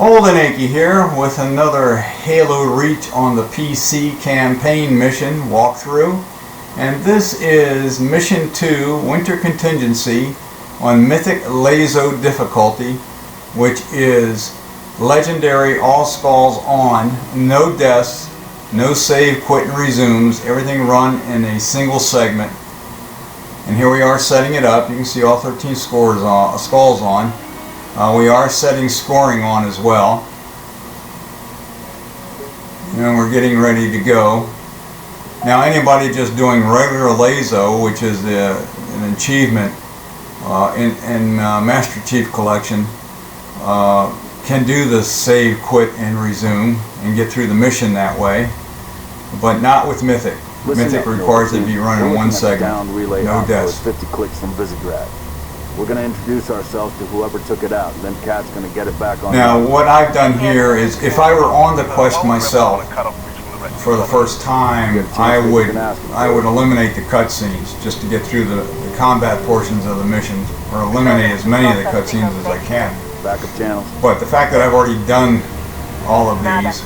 Old and Achy here with another Halo Reach on the PC campaign mission walkthrough, and this is Mission 2 Winter Contingency on Mythic LASO difficulty, which is legendary, all skulls on, no deaths, no save, quit and resumes, everything run in a single segment. And here we are setting it up. You can see all 13 skulls on. We are setting scoring on as well, and we're getting ready to go. Now anybody just doing regular LASO, which is an achievement in Master Chief Collection, can do the save, quit, and resume and get through the mission that way, but not with Mythic. Mythic requires it to be run in one segment, no deaths. 50 clicks from Visegrad. We're going to introduce ourselves to whoever took it out, and then Kat's going to get it back on. Now, what I've done here is, if I were on the quest myself for the first time, I would eliminate the cutscenes just to get through the combat portions of the missions, or eliminate as many of the cutscenes as I can. Backup channels. But the fact that I've already done all of these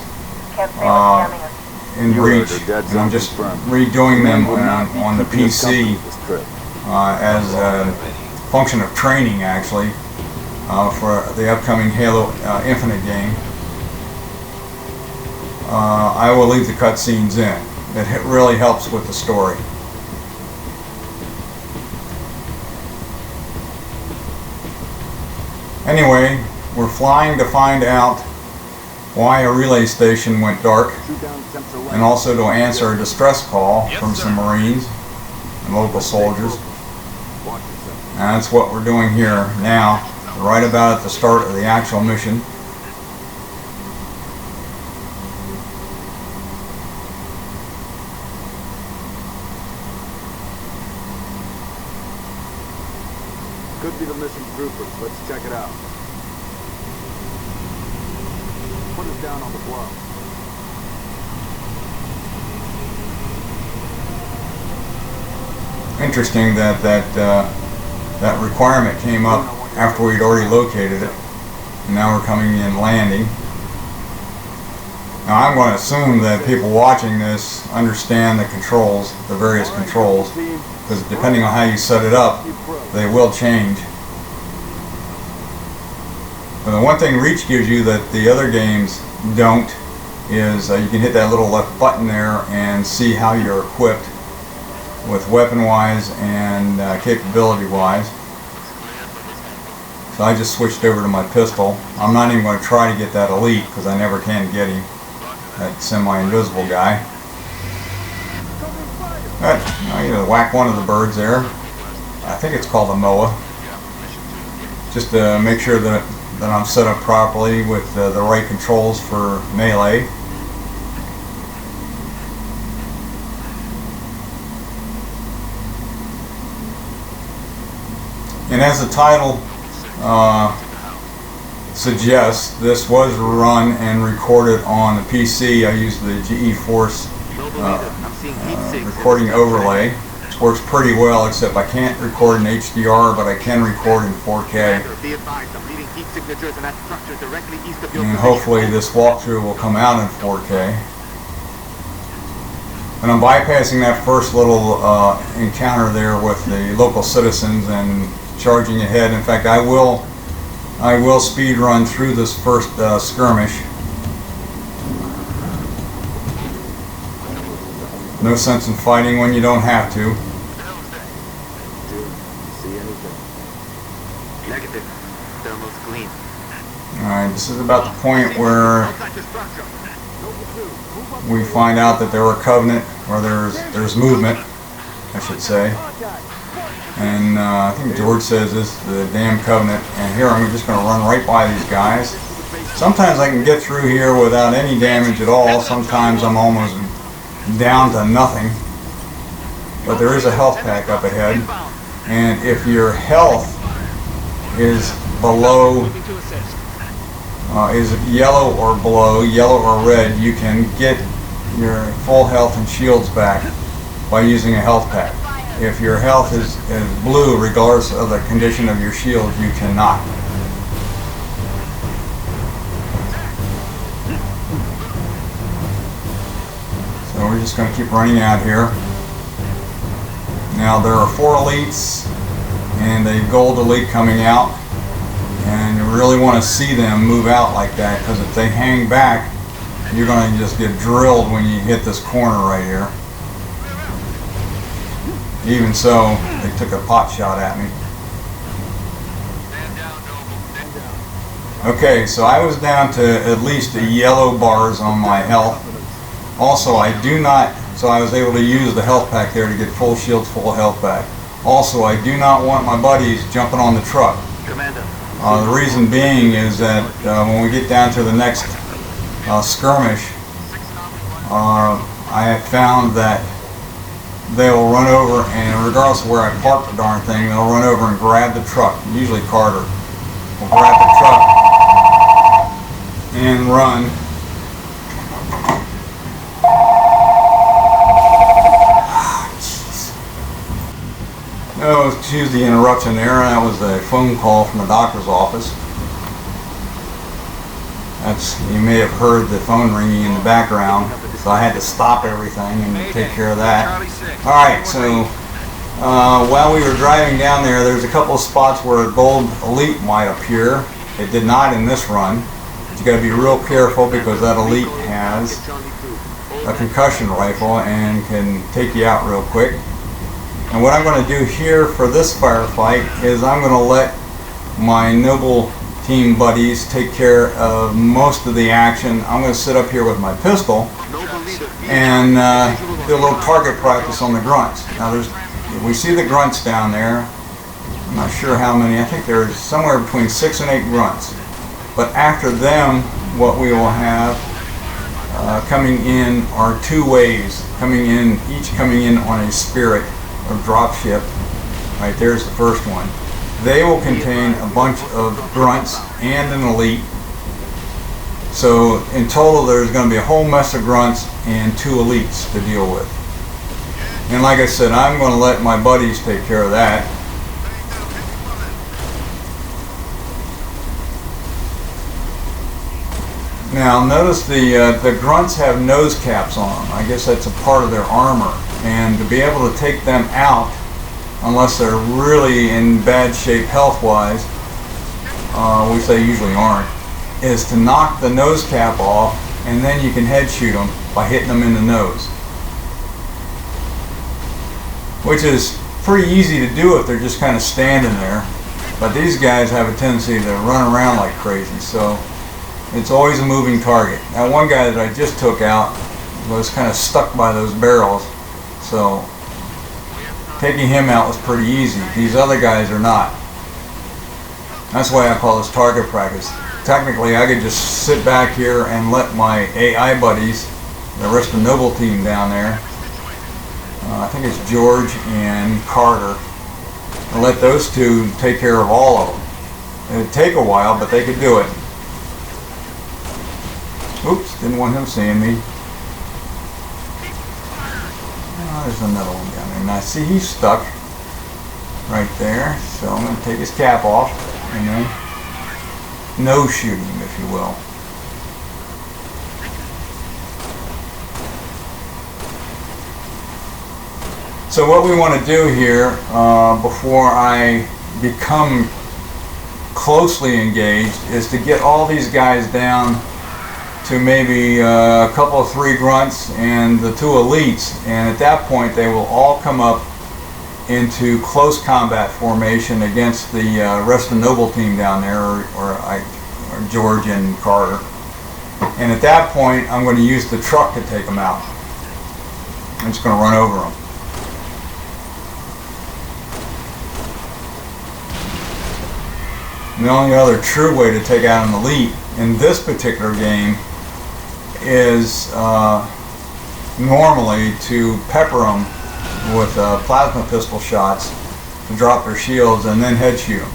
in Reach, and I'm just redoing them on the PC as a function of training, actually, for the upcoming Halo Infinite game. I will leave the cutscenes in. It really helps with the story. Anyway, we're flying to find out why a relay station went dark, and also to answer a distress call from some Marines and local soldiers. And that's what we're doing here now, right about at the start of the actual mission. Could be the missing troopers. Let's check it out. Put us down on the bluff. Interesting that requirement came up after we'd already located it, and now we're coming in landing. Now I'm going to assume that people watching this understand the controls, the various controls, because depending on how you set it up, they will change. But the one thing Reach gives you that the other games don't is you can hit that little left button there and see how you're equipped, with weapon-wise and capability-wise. So I just switched over to my pistol. I'm not even going to try to get that elite, because I never can get him, that semi-invisible guy. But you know, whack one of the birds there. I think it's called a MOA. Just to make sure that I'm set up properly with the right controls for melee. And as the title suggests, this was run and recorded on the PC. I used the GeForce recording overlay, which works pretty well, except I can't record in HDR, but I can record in 4K. And hopefully this walkthrough will come out in 4K. And I'm bypassing that first little encounter there with the local citizens and charging ahead. In fact, I will speed run through this first skirmish. No sense in fighting when you don't have to. Alright, this is about the point where we find out that there were Covenant, or there's movement, I should say. And I think George says this is the damn Covenant, and here I'm just going to run right by these guys. Sometimes I can get through here without any damage at all. Sometimes I'm almost down to nothing. But there is a health pack up ahead, and if your health is below, is yellow or below, yellow or red, you can get your full health and shields back by using a health pack. If your health is blue, regardless of the condition of your shield, you cannot. we're just going to keep running out here. Now there are 4 elites and a gold elite coming out, and you really want to see them move out like that, because if they hang back, you're going to just get drilled when you hit this corner right here. Even so, they took a pot shot at me. Okay, so I was down to at least the yellow bars on my health. Also, I was able to use the health pack there to get full shields, full health back. Also, I do not want my buddies jumping on the truck. The reason being is that when we get down to the next skirmish, I have found that they'll run over, and regardless of where I park the darn thing, they'll run over and grab the truck. Usually Carter will grab the truck and run. Oh, excuse the interruption there. That was a phone call from the doctor's office. You may have heard the phone ringing in the background, so I had to stop everything and take care of that. Alright, so while we were driving down there's a couple of spots where a gold elite might appear. It did not in this run. But you got to be real careful, because that elite has a concussion rifle and can take you out real quick. And what I'm going to do here for this firefight is I'm going to let my noble team buddies take care of most of the action. I'm going to sit up here with my pistol and do a little target practice on the grunts. Now we see the grunts down there. I'm not sure how many. I think there's somewhere between 6 and 8 grunts. But after them, what we will have coming in are 2 waves coming in, each coming in on a spirit or drop ship. Right, there's the first one. They will contain a bunch of grunts and an elite. So in total there's going to be a whole mess of grunts and 2 elites to deal with. And like I said, I'm going to let my buddies take care of that. Now notice the grunts have nose caps on them. I guess that's a part of their armor. And to be able to take them out, unless they're really in bad shape health-wise, which they usually aren't, is to knock the nose cap off, and then you can head shoot them by hitting them in the nose. Which is pretty easy to do if they're just kind of standing there. But these guys have a tendency to run around like crazy, so it's always a moving target. Now one guy that I just took out was kind of stuck by those barrels, so taking him out was pretty easy. These other guys are not. That's why I call this target practice. Technically, I could just sit back here and let my AI buddies, the rest of the Noble team down there, I think it's George and Carter, and let those 2 take care of all of them. It would take a while, but they could do it. Oops, didn't want him seeing me. Oh, there's another one down there. Now see, he's stuck right there, so I'm going to take his cap off and then nose shoot him, if you will. So what we want to do here, before I become closely engaged, is to get all these guys down to maybe a couple of 3 grunts and the 2 elites, and at that point they will all come up into close combat formation against the rest of the Noble team down there, or George and Carter. And at that point I'm going to use the truck to take them out. I'm just going to run over them. And the only other true way to take out an elite in this particular game is normally to pepper them with plasma pistol shots to drop their shields and then head shoot them.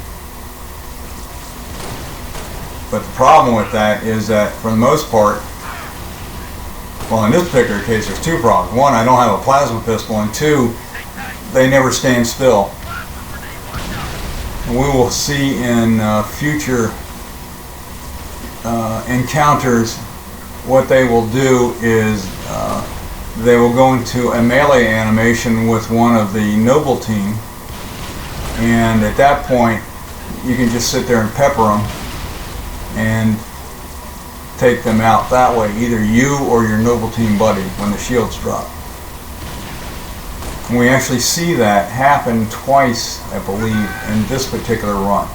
But the problem with that is that for the most part, well, in this particular case there's 2 problems. 1, I don't have a plasma pistol, and 2, they never stand still. And we will see in future encounters what they will do is they will go into a melee animation with one of the noble team, and at that point you can just sit there and pepper them and take them out that way, either you or your noble team buddy, when the shields drop. And we actually see that happen twice, I believe, in this particular run.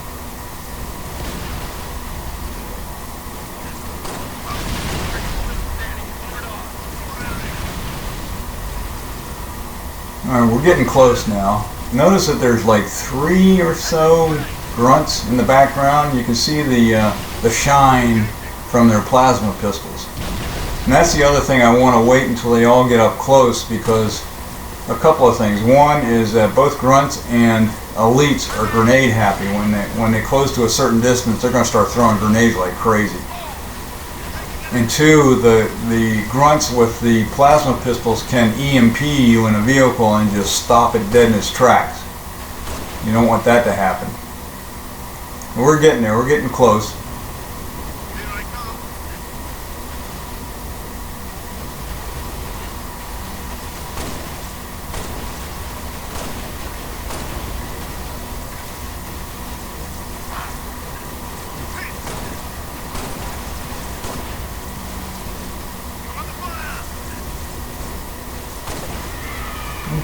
Alright, we're getting close now. Notice that there's like 3 or so grunts in the background. You can see the shine from their plasma pistols. And that's the other thing, I want to wait until they all get up close, because a couple of things. One is that both grunts and elites are grenade happy. When they close to a certain distance, they're going to start throwing grenades like crazy. And 2, the grunts with the plasma pistols can EMP you in a vehicle and just stop it dead in its tracks. You don't want that to happen. We're getting there. We're getting close.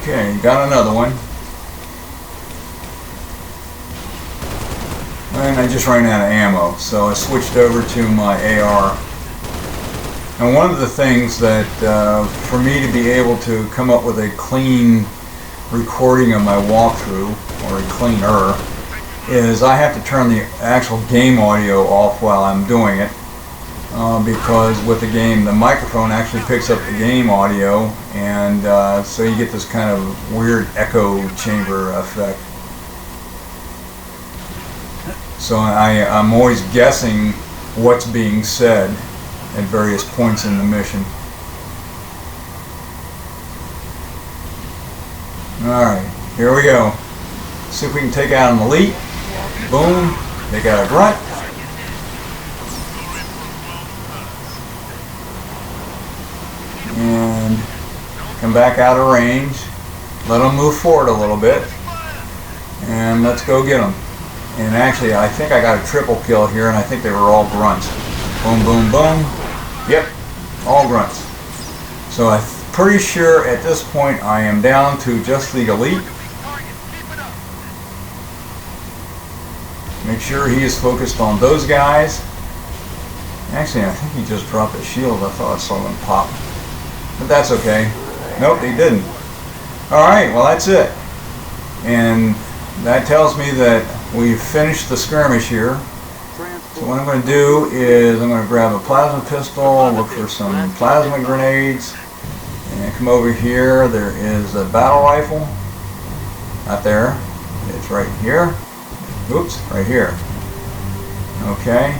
Okay, got another one. And I just ran out of ammo, so I switched over to my AR. And one of the things that, for me to be able to come up with a clean recording of my walkthrough, or a cleaner, is I have to turn the actual game audio off while I'm doing it. Because with the game, the microphone actually picks up the game audio, and so you get this kind of weird echo chamber effect. So I'm always guessing what's being said at various points in the mission. Alright, here we go. See if we can take out an elite. Boom, take out a grunt. And come back out of range, let them move forward a little bit, and let's go get them. And actually, I think I got a triple kill here, and I think they were all grunts. Boom, boom, boom. Yep, all grunts. So I'm pretty sure at this point I am down to just the elite. Make sure he is focused on those guys. Actually, I think he just dropped a shield. I thought I saw them pop. But that's okay. Nope, he didn't. Alright, well that's it. And that tells me that we've finished the skirmish here. So what I'm going to do is I'm going to grab a plasma pistol, look for some plasma grenades, and come over here. There is a battle rifle. Not there. It's right here. Oops, right here. Okay.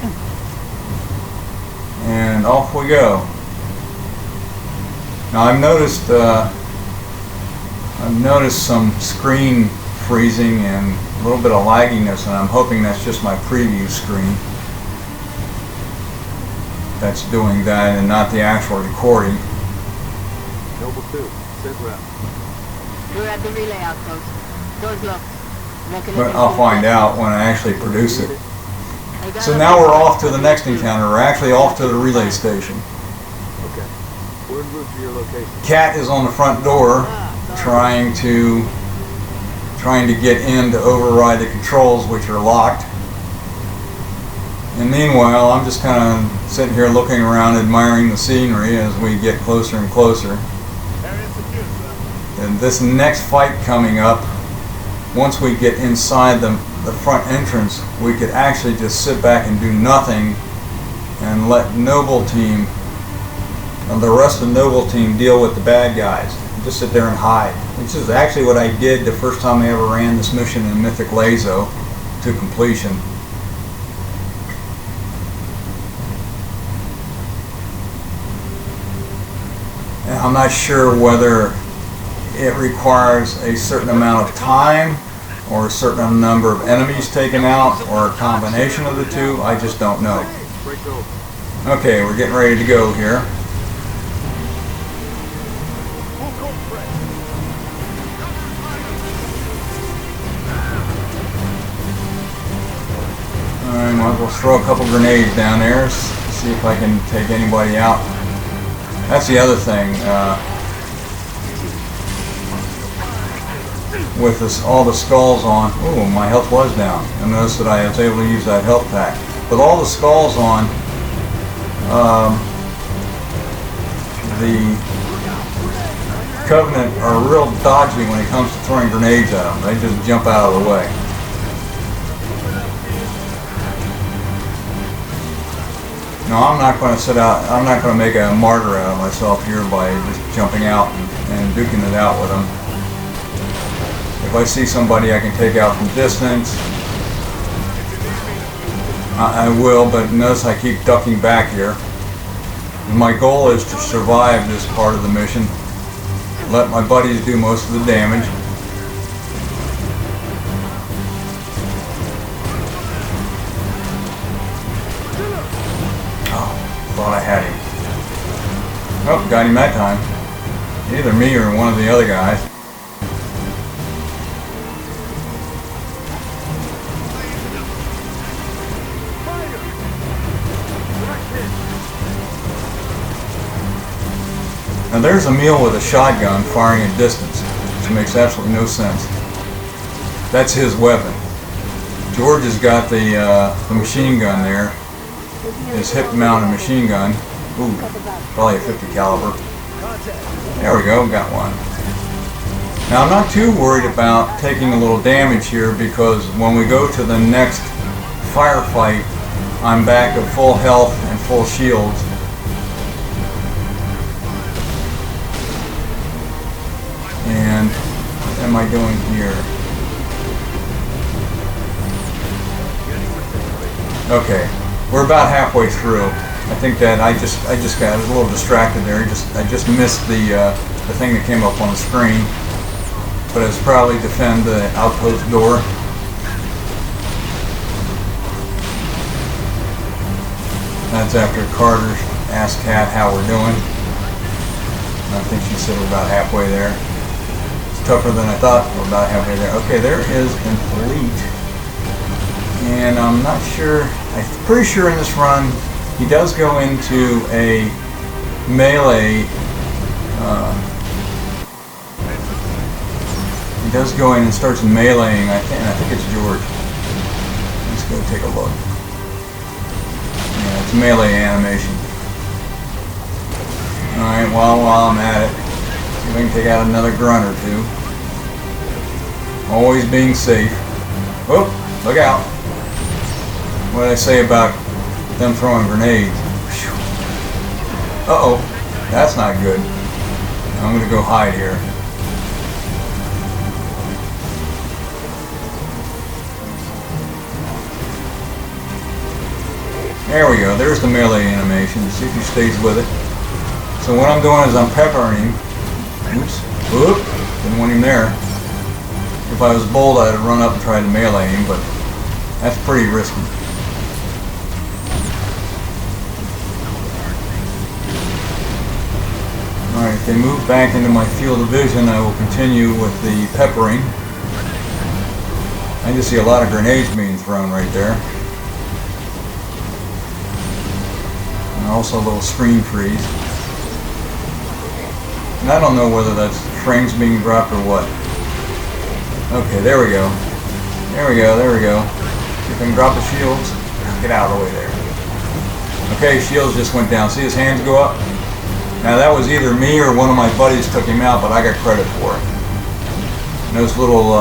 And off we go. Now I've noticed some screen freezing and a little bit of lagginess, and I'm hoping that's just my preview screen that's doing that and not the actual recording. Noble 2, sit rep. We're at the relay outpost. Doors locked. But I'll find out when I actually produce it. So now we're off to the next encounter. We're actually off to the relay station. Okay. We're en route to your location. Cat is on the front door trying to get in to override the controls, which are locked. And meanwhile, I'm just kind of sitting here looking around, admiring the scenery as we get closer and closer. And this next fight coming up, once we get inside the front entrance, we could actually just sit back and do nothing and let Noble Team and the rest of the Noble Team deal with the bad guys. Just sit there and hide, which is actually what I did the first time I ever ran this mission in Mythic LASO to completion. And I'm not sure whether it requires a certain amount of time or a certain number of enemies taken out or a combination of the two. I just don't know. Okay, we're getting ready to go here. I might as well throw a couple grenades down there, see if I can take anybody out. That's the other thing. With this, all the skulls on, ooh, my health was down. And notice that I was able to use that health pack. With all the skulls on, the Covenant are real dodgy when it comes to throwing grenades at them. They just jump out of the way. No, I'm not going to sit out. I'm not going to make a martyr out of myself here by just jumping out and duking it out with them. If I see somebody I can take out from distance, I will, but notice I keep ducking back here. My goal is to survive this part of the mission. Let my buddies do most of the damage. Oh, thought I had him. Oh, got him that time. Either me or one of the other guys. Now there's Emil with a shotgun firing at distance, which makes absolutely no sense. That's his weapon. George has got the machine gun there, his hip-mounted machine gun. Ooh, probably a 50 caliber. There we go, got one. Now I'm not too worried about taking a little damage here because when we go to the next firefight, I'm back at full health and full shields. And what am I doing here? Okay, we're about halfway through. I think that I just got a little distracted there. I just missed the thing that came up on the screen. But it's probably defend the outpost door. That's after Carter asked Kat how we're doing. I think she said we're about halfway there. It's tougher than I thought. We're about halfway there. Okay, there is an elite. And I'm not sure, I'm pretty sure in this run he does go into a melee. He does go in and starts meleeing. I think it's George. Let's go take a look. Yeah, it's melee animation. Alright, while I'm at it, see if I can take out another grunt or two. Always being safe. Oh, look out. What did I say about them throwing grenades? Uh-oh, that's not good. I'm going to go hide here. There we go, there's the melee animation. See if he stays with it. So what I'm doing is I'm peppering him. Oops, whoop, didn't want him there. If I was bold, I'd have run up and tried to melee him, but that's pretty risky. Alright, if they move back into my field of vision, I will continue with the peppering. I just see a lot of grenades being thrown right there. And also a little screen freeze. And I don't know whether that's frames being dropped or what. Okay, there we go. There we go, there we go. See if I can drop the shields. Get out of the way there. Okay, shields just went down. See his hands go up? Now that was either me or one of my buddies took him out, but I got credit for it. And those little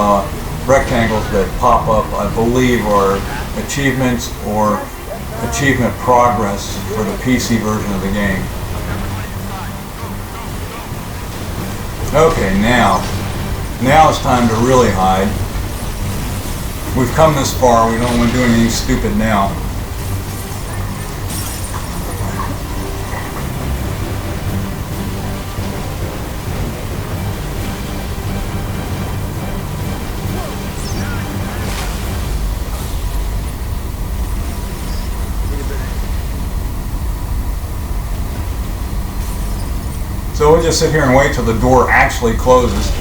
rectangles that pop up, I believe, are achievements or achievement progress for the PC version of the game. Okay, now it's time to really hide. We've come this far, we don't want to do anything stupid now. So we'll just sit here and wait till the door actually closes.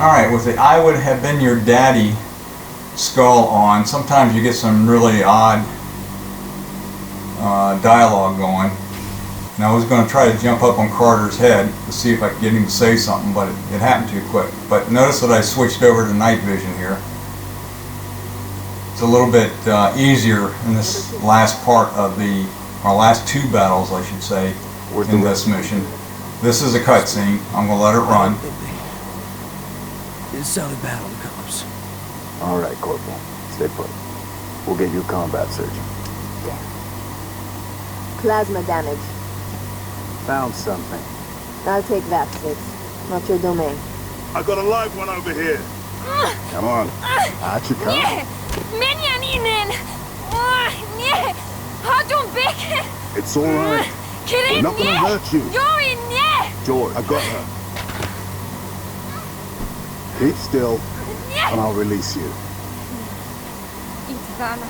Alright, with the "I would have been your daddy" skull on, sometimes you get some really odd dialogue going. And I was going to try to jump up on Carter's head to see if I could get him to say something, but it happened too quick. But notice that I switched over to night vision here. It's a little bit easier in this last part of our last two battles, I should say, in this mission. This is a cutscene. I'm going to let it run. This sounded bad on the cops. All right, Corporal. Stay put. We'll get you a combat surgeon. Damn. Plasma damage. Found something. I'll take that, Six. Not your domain. I got a live one over here. Come on. Archie, come. Nie! Minion inen! Nie! Hadon Beck! It's all right. Kirin, We're not gonna hurt you. You're in, nie! George, I got her. Keep still, and I'll release you. Itvana.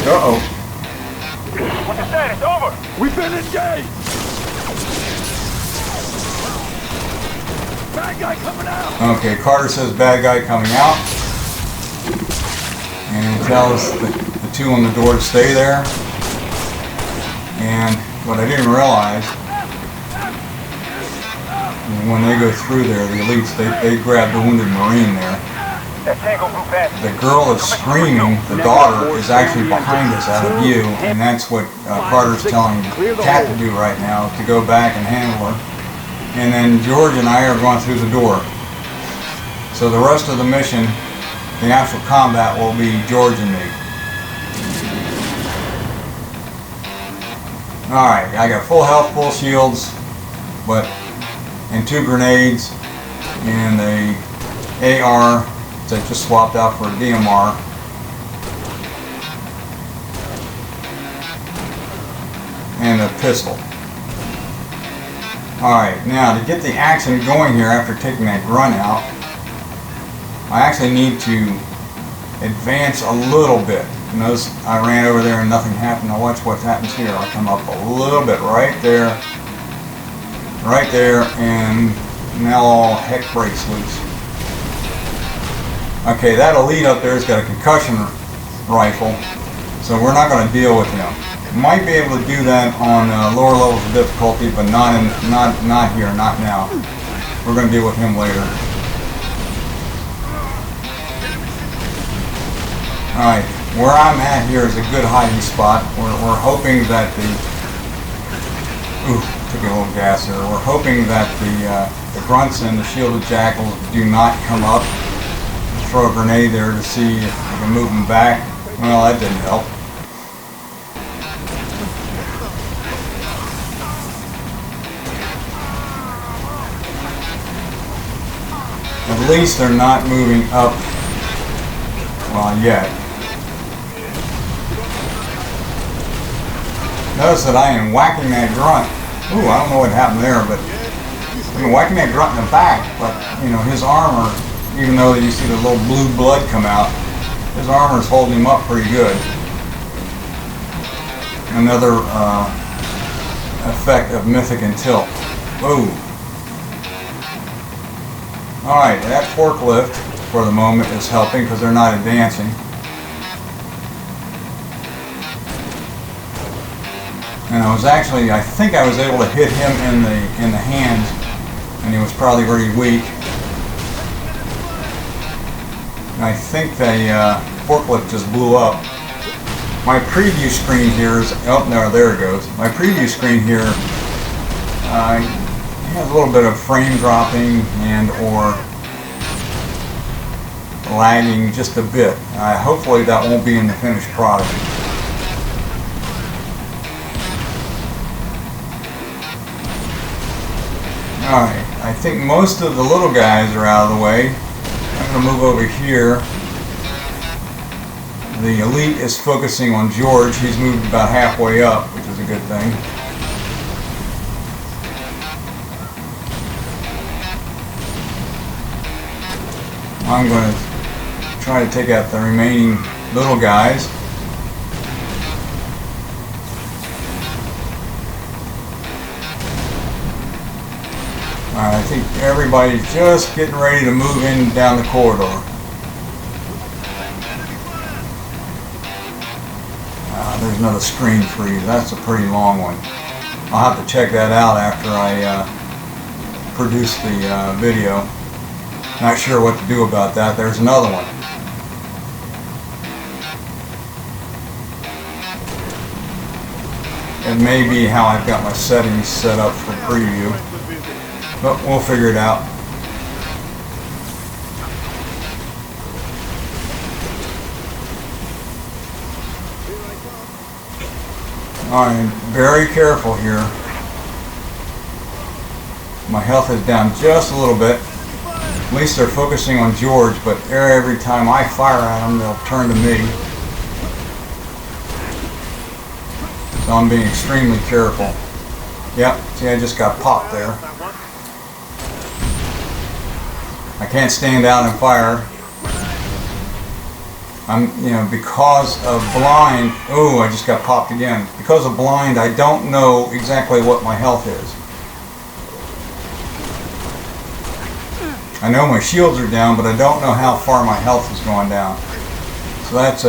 Uh-oh. What is that? It's over! We've been engaged! Bad guy coming out! Okay, Carter says bad guy coming out. And he tells the two on the door to stay there. And what I didn't realize, when they go through there, the elites, they grab the wounded Marine there. That Tango group has The girl is screaming, the daughter is actually behind us out of view, and that's what Carter's telling Kat to do right now, to go back and handle her. And then George and I are going through the door. So the rest of the mission, the actual combat, will be George and me. Alright, I got full health, full shields, and 2 grenades, and a AR that just swapped out for a DMR. And a pistol. Alright, now to get the action going here after taking that grunt out, I actually need to advance a little bit. Notice I ran over there and nothing happened. Now watch what happens here. I'll come up a little bit right there, and now all heck breaks loose. Okay, that elite up there has got a concussion rifle, so we're not going to deal with him. Might be able to do that on lower levels of difficulty, but not here, not now. We're going to deal with him later. Alright, where I'm at here is a good hiding spot. We're hoping that took a little gas here. We're hoping that the grunts and the shielded jackals do not come up. Throw a grenade there to see if we can move them back. Well, that didn't help. At least they're not moving up, well, yet. Notice that I am whacking that grunt. Ooh, I don't know what happened there, but I'm whacking that grunt in the back, but, you know, his armor, even though you see the little blue blood come out, his armor is holding him up pretty good. Another effect of Mythic and Tilt. Ooh. Alright, that forklift, for the moment, is helping because they're not advancing. And I think I was able to hit him in the hands, and he was probably very weak. And I think the forklift just blew up. My preview screen here is, oh no, there it goes. My preview screen here has a little bit of frame dropping and or lagging just a bit. Hopefully that won't be in the finished product. Alright, I think most of the little guys are out of the way. I'm going to move over here. The elite is focusing on George. He's moved about halfway up, which is a good thing. I'm going to try to take out the remaining little guys. think everybody's just getting ready to move in down the corridor. There's another screen freeze. That's a pretty long one. I'll have to check that out after I produce the video. Not sure what to do about that. There's another one. It may be how I've got my settings set up for preview, but we'll figure it out. I'm very careful here. My health is down just a little bit. At least they're focusing on George, but every time I fire at them, they'll turn to me. So I'm being extremely careful. Yep, see, I just got popped there. I can't stand out and fire. Because of blind, oh, I just got popped again. Because of blind, I don't know exactly what my health is. I know my shields are down, but I don't know how far my health is going down. So that's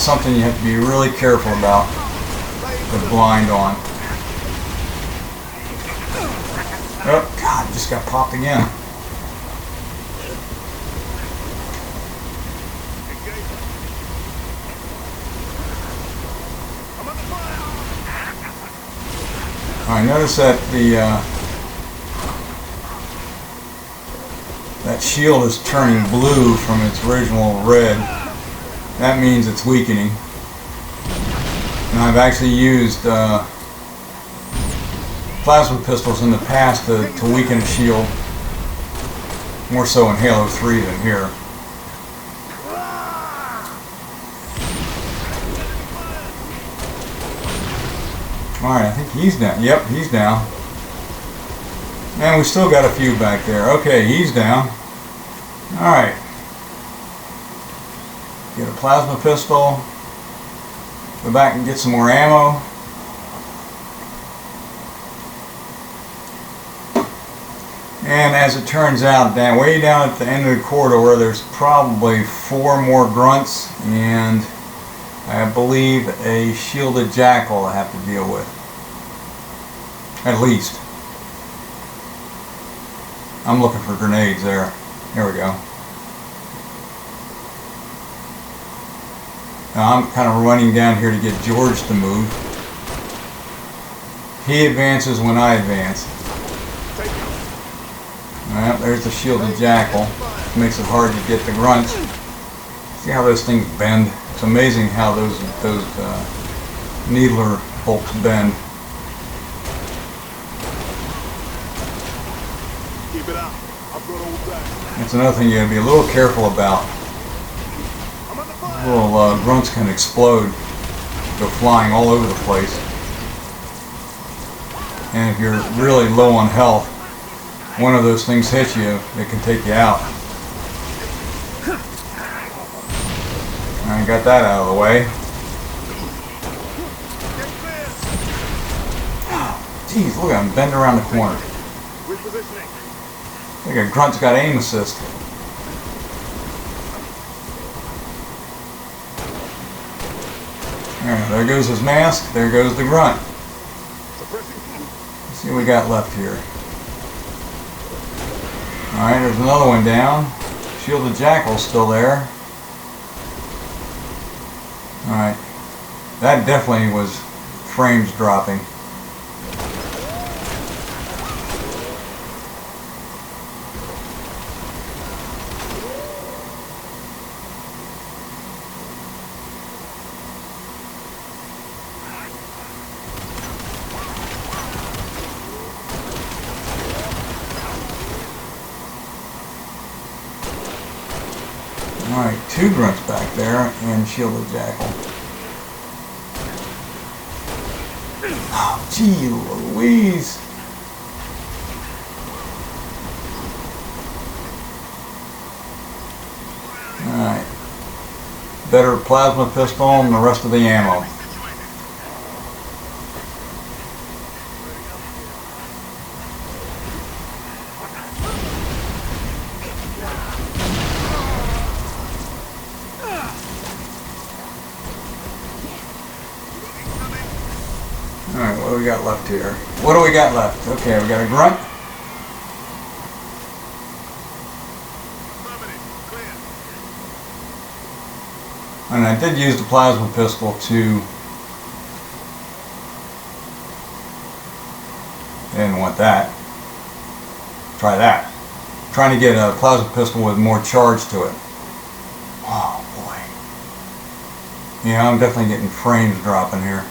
something you have to be really careful about with blind on. Oh, God, I just got popped again. I notice that that shield is turning blue from its original red. That means it's weakening. And I've actually used plasma pistols in the past to weaken a shield. More so in Halo 3 than here. Alright, I think he's down. Yep, he's down. And we still got a few back there. Okay, he's down. Alright. Get a plasma pistol. Go back and get some more ammo. And as it turns out, way down at the end of the corridor, there's probably 4 more grunts and I believe a shielded jackal I have to deal with. At least. I'm looking for grenades there. Here we go. Now I'm kind of running down here to get George to move. He advances when I advance. Well, there's the shielded jackal. Makes it hard to get the grunts. See how those things bend? It's amazing how those needler bolts bend. Keep it out. I've got all that. That's another thing you gotta be a little careful about. Little grunts can explode, go flying all over the place. And if you're really low on health, one of those things hits you, it can take you out. I got that out of the way. Jeez, look at him bend around the corner. Look at Grunt's got aim assist. There goes his mask. There goes the Grunt. Let's see what we got left here. Alright, there's another one down. Shielded Jackal's still there. Alright. That definitely was frames dropping. Alright, 2 grunts back there and shielded jackal. Oh, gee Louise! Alright. Better plasma pistol and the rest of the ammo. What do we got left here? What do we got left? Okay, we got a grunt. And I did use the plasma pistol to... I didn't want that. Try that. Trying to get a plasma pistol with more charge to it. Oh boy. Yeah, I'm definitely getting frames dropping here.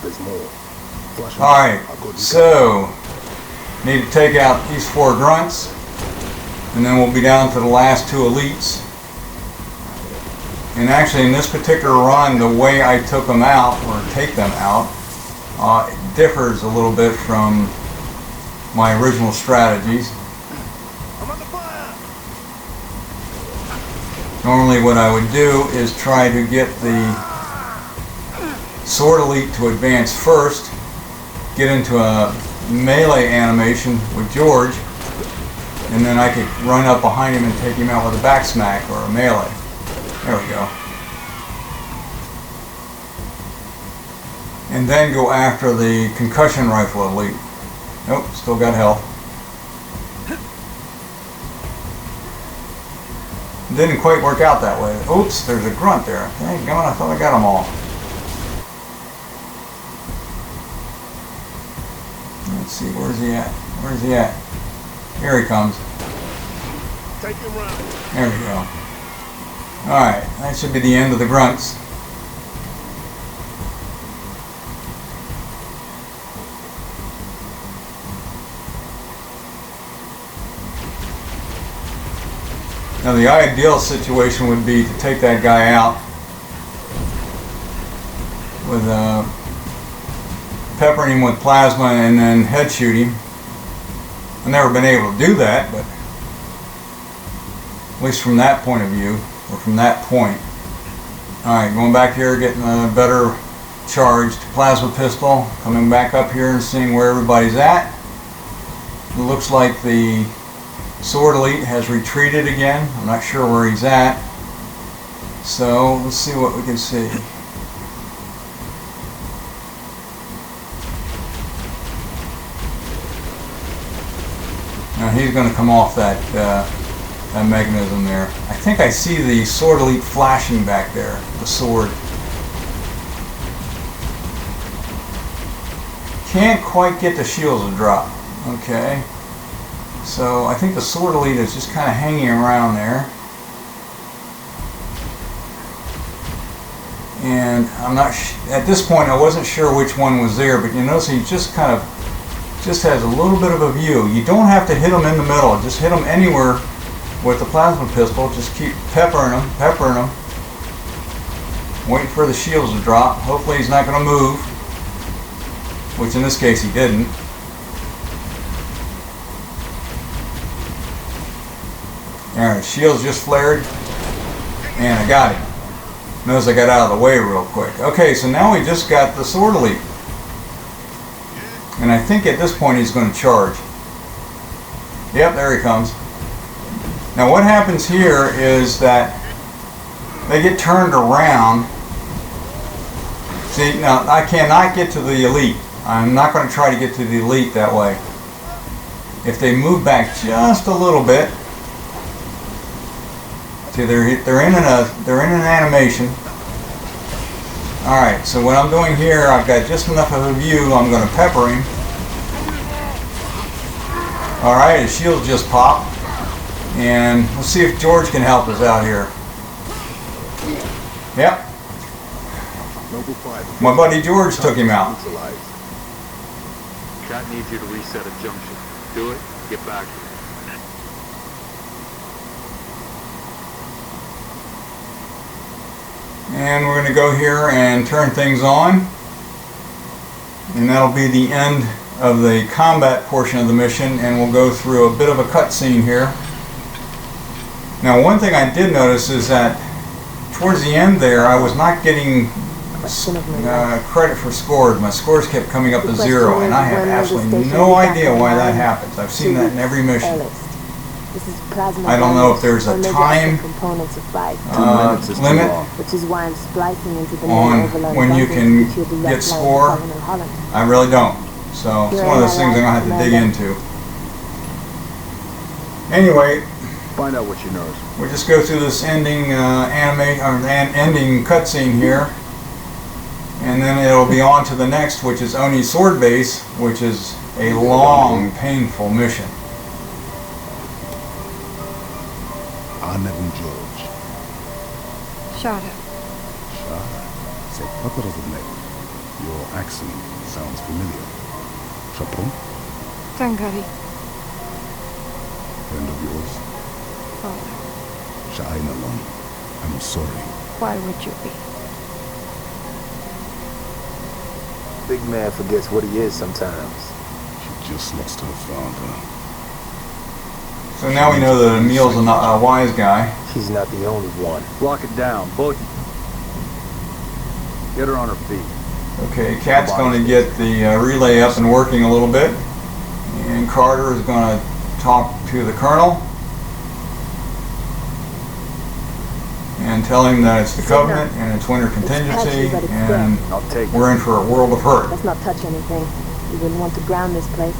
There's more. Alright, so need to take out these 4 grunts, and then we'll be down to the last 2 elites. And actually in this particular run, the way I took them out, or take them out, it differs a little bit from my original strategies. I'm under fire. Normally what I would do is try to get the sword elite to advance first, get into a melee animation with George, and then I could run up behind him and take him out with a back smack or a melee. There we go. And then go after the concussion rifle elite. Nope, still got health. Didn't quite work out that way. Oops, there's a grunt there. Dang God, I thought I got them all. Let's see, where's he at? Where's he at? Here he comes. Take him round. There we go. Alright, that should be the end of the grunts. Now the ideal situation would be to take that guy out with peppering him with plasma and then head shoot him. I've never been able to do that, but at least from that point of view, or from that point. Alright, going back here, getting a better charged plasma pistol, coming back up here and seeing where everybody's at. It looks like the sword elite has retreated again. I'm not sure where he's at. So let's see what we can see. Now he's going to come off that mechanism there. I think I see the sword elite flashing back there. The sword. Can't quite get the shields to drop. Okay. So I think the sword elite is just kind of hanging around there. And I'm not at this point I wasn't sure which one was there, but you notice he just kind of has a little bit of a view. You don't have to hit him in the middle. Just hit him anywhere with the plasma pistol. Just keep peppering him. Waiting for the shields to drop. Hopefully he's not going to move, which in this case he didn't. Alright, shields just flared, and I got him. Notice I got out of the way real quick. Okay, so now we just got the sword elite. And I think at this point he's going to charge. Yep, there he comes. Now what happens here is that they get turned around. See, now I cannot get to the elite. I'm not going to try to get to the elite that way. If they move back just a little bit. See, they're in an animation. All right, so what I'm doing here, I've got just enough of a view. I'm going to pepper him. All right, his shield just popped, and let's see if George can help us out here. Yep. My buddy George took him out. Cat needs you to reset a junction. Do it. Get back. And we're going to go here and turn things on, and that'll be the end of the combat portion of the mission, and we'll go through a bit of a cutscene here. Now one thing I did notice is that towards the end there I was not getting credit for scores. My scores kept coming up to 0, and I have absolutely no idea why that happens. I've seen that in every mission. This is plasma I don't know damage, if there's a or maybe time components of life. 2 minutes is too limit long. Which is why I'm splicing into the on main overload when you bunkers can to your direct get line to score. Covenant Holland. I really don't. So it's one of those things I'm gonna have to dig into. Anyway, Find out what she knows. we just go through this ending ending cutscene here, and then it'll be on to the next, which is Oni's sword base, which is a long, painful mission. Arnhem George. Shada. Shah. C'est pas trop de Your accent sounds familiar. Chaperon? Tangari. Friend of yours? Father. Shine alone. I'm sorry. Why would you be? Big man forgets what he is sometimes. She just lost her father. So now we know that Emil's a wise guy. She's not the only one. Lock it down, both. Get her on her feet. Okay, Kat's going to get the relay up and working a little bit, and Carter is going to talk to the Colonel and tell him that it's the Covenant and it's Winter Contingency, and I'll take it. we're in for a world of hurt. Let's not touch anything. We wouldn't want to ground this place.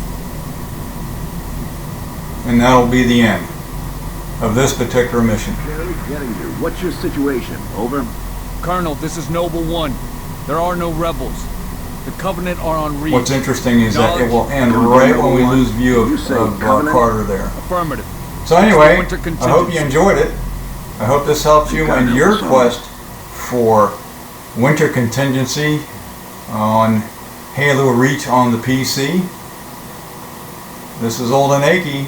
And that'll be the end of this particular mission. Getting you. What's your situation? Over? Colonel, this is Noble 1. There are no rebels. The Covenant are on Reach. What's interesting is that it will end right when we lose view of Carter there. Affirmative. So anyway, Winter I hope Contingency. you enjoyed it. I hope this helps you in your quest for Winter Contingency on Halo Reach on the PC. This is Old and Achy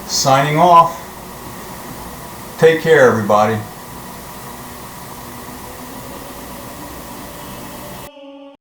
signing off. Take care, everybody.